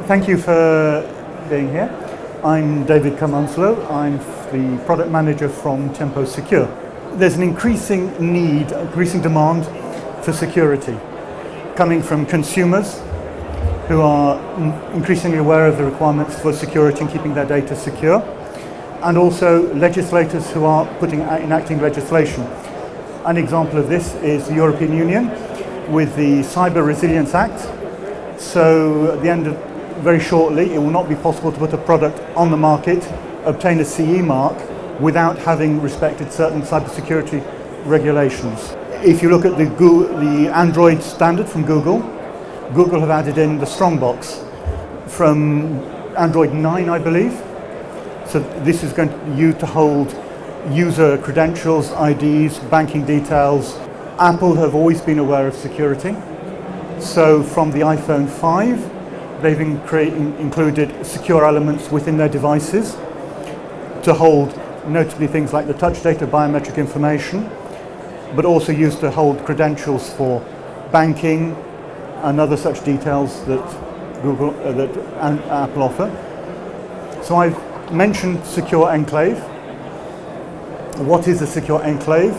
Thank you for being here. I'm David Kerr-Munslow. I'm the product manager from Tiempo Secure. There's an increasing demand for security coming from consumers who are increasingly aware of the requirements for security and keeping their data secure, and also legislators who are enacting legislation. An example of this is the European Union with the Cyber Resilience Act. So at the end of very shortly, it will not be possible to put a product on the market, obtain a CE mark, without having respected certain cybersecurity regulations. If you look at the Android standard from Google have added in the Strongbox from Android 9, I believe. So this is going to be used to hold user credentials, IDs, banking details. Apple have always been aware of security. So from the iPhone 5, they've included secure elements within their devices to hold notably things like the touch data, biometric information, but also used to hold credentials for banking and other such details that Apple offer. So I've mentioned secure enclave. What is a secure enclave?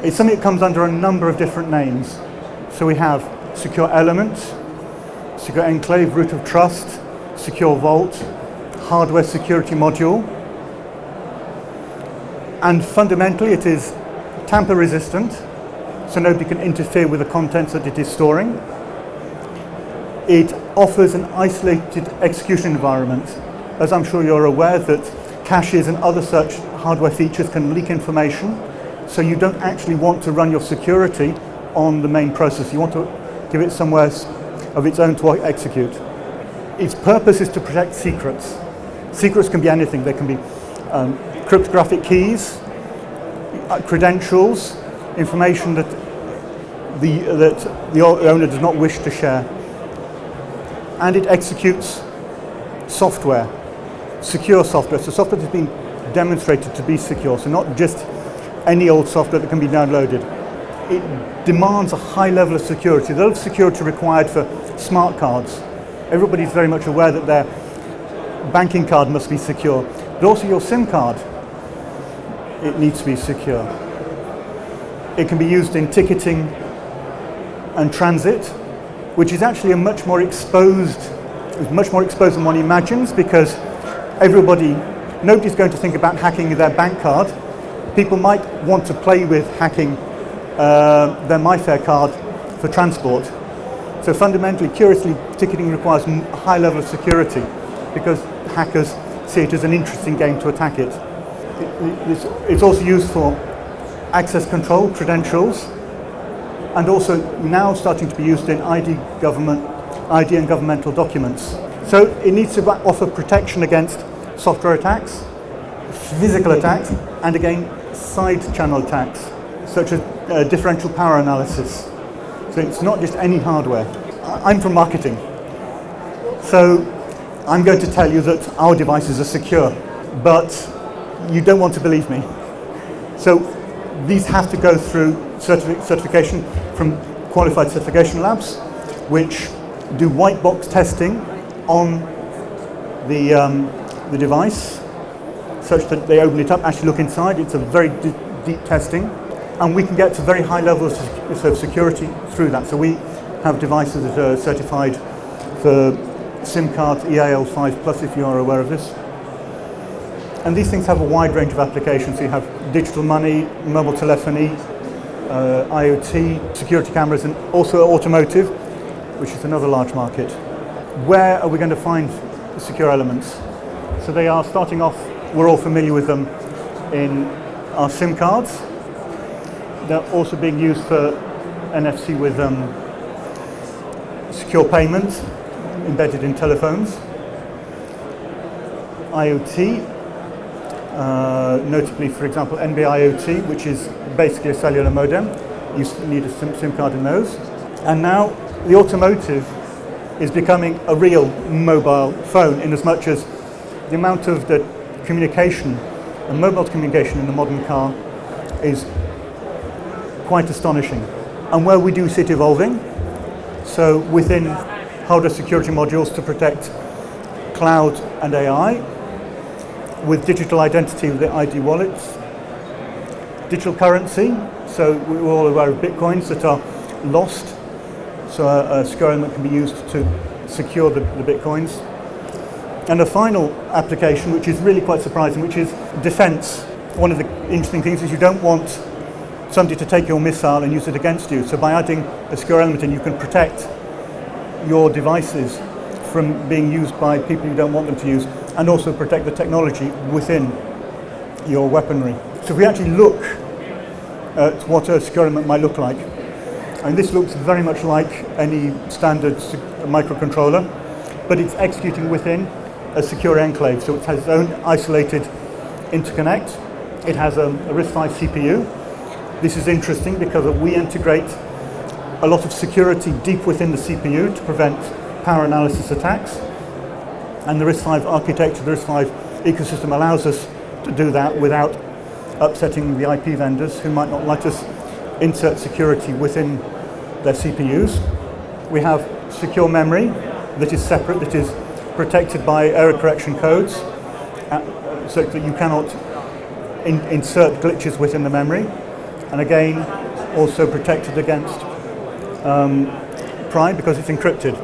It's something that comes under a number of different names. So we have secure element, secure enclave, root of trust, secure vault, hardware security module. And fundamentally it is tamper resistant, so nobody can interfere with the contents that it is storing. It offers an isolated execution environment. As I'm sure you're aware that caches and other such hardware features can leak information, so you don't actually want to run your security on the main process. You want to give it somewhere of its own to execute. Its purpose is to protect secrets. Secrets can be anything. They can be cryptographic keys, credentials, information that the owner does not wish to share. And it executes software, secure software. So software that's been demonstrated to be secure, so not just any old software that can be downloaded. It demands a high level of security, the level of security required for smart cards. Everybody's very much aware that their banking card must be secure, but also your SIM card, it needs to be secure. It can be used in ticketing and transit, which is actually much more exposed than one imagines, because nobody's going to think about hacking their bank card. People might want to play with hacking their MyFair card for transport. So fundamentally, curiously, ticketing requires a high level of security because hackers see it as an interesting game to attack it. It's also used for access control, credentials, and also now starting to be used in ID and governmental documents. So it needs to offer protection against software attacks, physical attacks, and again, side channel attacks, such as differential power analysis. So it's not just any hardware. I'm from marketing, so I'm going to tell you that our devices are secure, but you don't want to believe me. So these have to go through certification from qualified certification labs, which do white box testing on the device, such that they open it up, actually look inside. It's a very deep testing, and we can get to very high levels of security through that. So we have devices that are certified for SIM cards, EAL5+, if you are aware of this. And these things have a wide range of applications. So you have digital money, mobile telephony, IoT, security cameras, and also automotive, which is another large market. Where are we going to find secure elements? So they are starting off, we're all familiar with them in our SIM cards. They're also being used for NFC with secure payments embedded in telephones. IoT, notably, for example, NB-IoT, which is basically a cellular modem. You need a SIM card in those. And now the automotive is becoming a real mobile phone, in as much as the amount of the communication, the mobile communication in the modern car is quite astonishing. And where we do see it evolving, so within hardware security modules to protect cloud and AI, with digital identity with the ID wallets, digital currency, so we're all aware of bitcoins that are lost, so a secure element can be used to secure the bitcoins. And a final application, which is really quite surprising, which is defense. One of the interesting things is you don't want somebody to take your missile and use it against you. So by adding a secure element in, you can protect your devices from being used by people you don't want them to use, and also protect the technology within your weaponry. So if we actually look at what a secure element might look like, and this looks very much like any standard microcontroller, but it's executing within a secure enclave. So it has its own isolated interconnect. It has a RISC-V CPU. This is interesting because we integrate a lot of security deep within the CPU to prevent power analysis attacks. And the RISC-V architecture, the RISC-V ecosystem allows us to do that without upsetting the IP vendors who might not let us insert security within their CPUs. We have secure memory that is separate, that is protected by error correction codes, so that you cannot insert glitches within the memory. And again, also protected against prime because it's encrypted,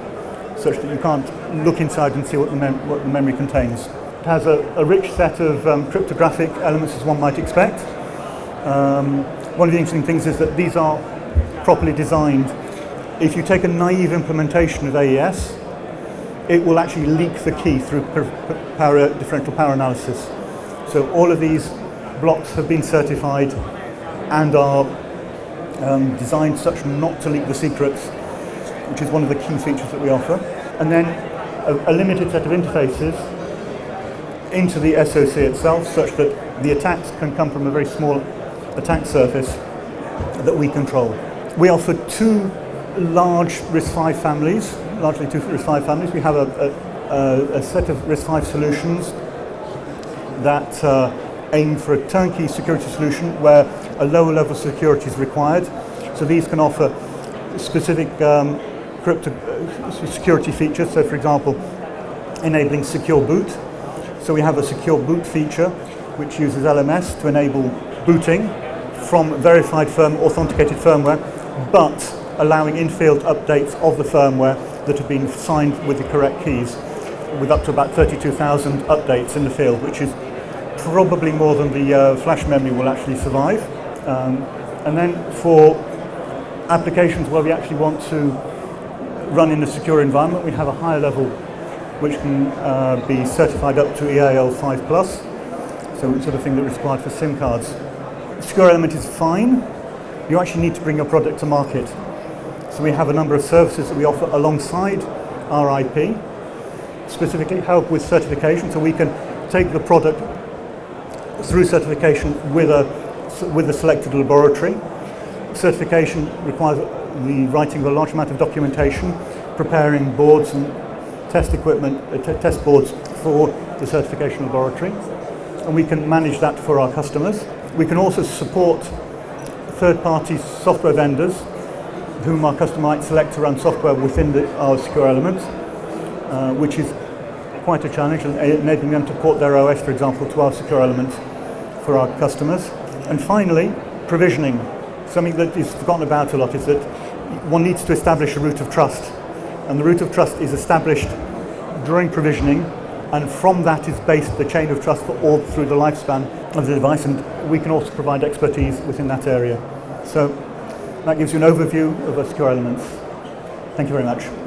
such that you can't look inside and see what the memory contains. It has a rich set of cryptographic elements, as one might expect. One of the interesting things is that these are properly designed. If you take a naive implementation of AES, it will actually leak the key through differential power analysis. So all of these blocks have been certified and are designed such not to leak the secrets, which is one of the key features that we offer. And then a limited set of interfaces into the SoC itself, such that the attacks can come from a very small attack surface that we control. We offer two large RISC-V families, largely two RISC-V families. We have a set of RISC-V solutions that aim for a turnkey security solution where a lower level of security is required. So these can offer specific security features. So for example, enabling secure boot. So we have a secure boot feature which uses LMS to enable booting from verified authenticated firmware, but allowing in-field updates of the firmware that have been signed with the correct keys, with up to about 32,000 updates in the field, which is probably more than the flash memory will actually survive. And then for applications where we actually want to run in a secure environment, we have a higher level which can be certified up to EAL5+, so it's the sort of thing that is required for SIM cards. Secure element is fine. You actually need to bring your product to market. So we have a number of services that we offer alongside our IP, specifically help with certification, so we can take the product through certification with a selected laboratory. Certification requires the writing of a large amount of documentation, preparing boards and test equipment, test boards for the certification laboratory, and we can manage that for our customers. We can also support third-party software vendors whom our customer might select to run software within our secure elements, which is quite a challenge, and enabling them to port their OS, for example, to our secure elements for our customers. And finally, provisioning. Something that is forgotten about a lot is that one needs to establish a root of trust, and the root of trust is established during provisioning, and from that is based the chain of trust for all through the lifespan of the device, and we can also provide expertise within that area. So that gives you an overview of our secure elements. Thank you very much.